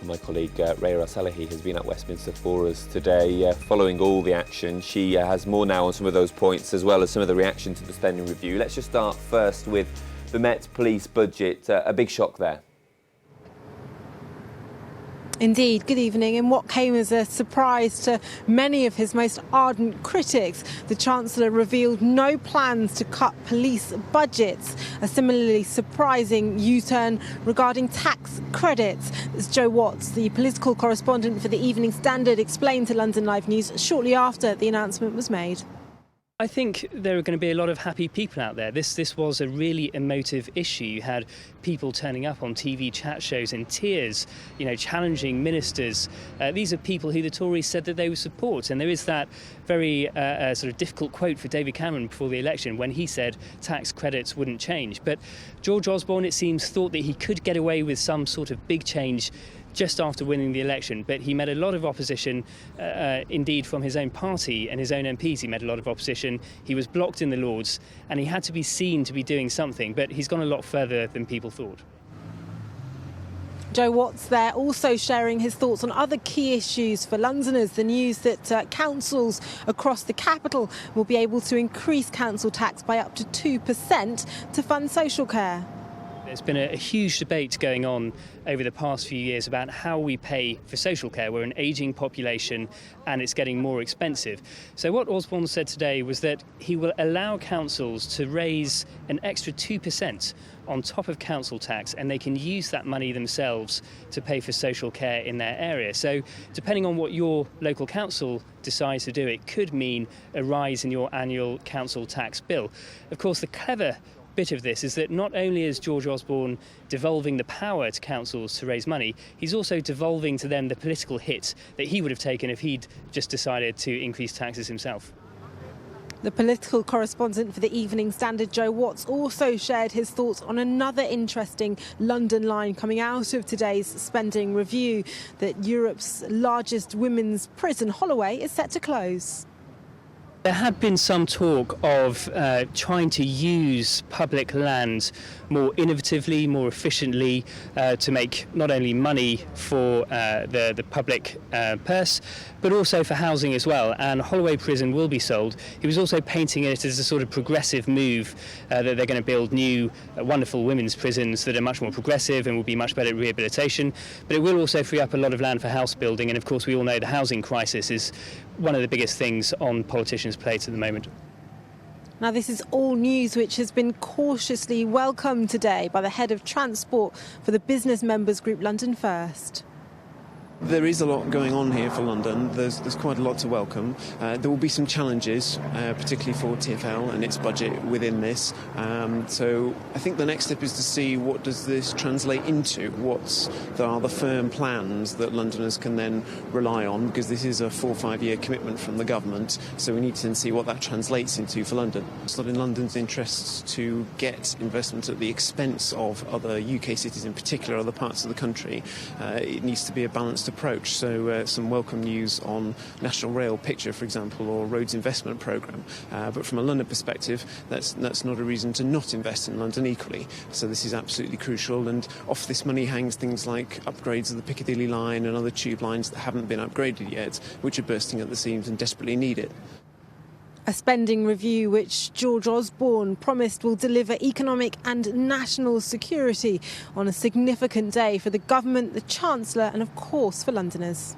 My colleague Reya El-Salahi has been at Westminster for us today, following all the action. She has more now on some of those points, as well as some of the reaction to the spending review. Let's just start first with the Met Police budget. A big shock there. Indeed, good evening. In what came as a surprise to many of his most ardent critics, the Chancellor revealed no plans to cut police budgets. A similarly surprising U-turn regarding tax credits. As Joe Watts, the political correspondent for the Evening Standard, explained to London Live News shortly after the announcement was made. I think there are going to be a lot of happy people out there. This was a really emotive issue. You had people turning up on TV chat shows in tears, challenging ministers. These are people who the Tories said that they would support. And there is that very sort of difficult quote for David Cameron before the election when he said tax credits wouldn't change. But George Osborne, it seems, thought that he could get away with some sort of big change just after winning the election, but he met a lot of opposition, indeed from his own party and his own MPs. He met a lot of opposition. He was blocked in the Lords, and he had to be seen to be doing something, but he's gone a lot further than people thought. Joe Watts there also sharing his thoughts on other key issues for Londoners. The news that councils across the capital will be able to increase council tax by up to 2% to fund social care. There's been a huge debate going on over the past few years about how we pay for social care. We're an ageing population and it's getting more expensive. So what Osborne said today was that he will allow councils to raise an extra 2% on top of council tax, and they can use that money themselves to pay for social care in their area. So depending on what your local council decides to do, it could mean a rise in your annual council tax bill. Of course, the clever bit of this is that not only is George Osborne devolving the power to councils to raise money, he's also devolving to them the political hit that he would have taken if he'd just decided to increase taxes himself. The political correspondent for the Evening Standard, Joe Watts, also shared his thoughts on another interesting London line coming out of today's spending review, that Europe's largest women's prison, Holloway, is set to close. There had been some talk of trying to use public land more innovatively, more efficiently, to make not only money for the public purse, but also for housing as well. And Holloway Prison will be sold. He was also painting it as a sort of progressive move, that they're going to build new, wonderful women's prisons that are much more progressive and will be much better at rehabilitation. But it will also free up a lot of land for house building. And of course, we all know the housing crisis is one of the biggest things on politicians' plates at the moment. Now, this is all news which has been cautiously welcomed today by the head of transport for the business members group London First. There is a lot going on here for London. There's quite a lot to welcome. There will be some challenges, particularly for TfL and its budget within this. So I think the next step is to see what does this translate into. What are the firm plans that Londoners can then rely on, because this is a 4 or 5 year commitment from the government. So we need to then see what that translates into for London. It's not in London's interests to get investment at the expense of other UK cities, in particular other parts of the country. It needs to be a balanced approach. So some welcome news on National Rail Picture, for example, or Roads Investment Programme. But from a London perspective, that's not a reason to not invest in London equally. So this is absolutely crucial, and off this money hangs things like upgrades of the Piccadilly line and other tube lines that haven't been upgraded yet, which are bursting at the seams and desperately need it. A spending review which George Osborne promised will deliver economic and national security on a significant day for the government, the Chancellor and, of course, for Londoners.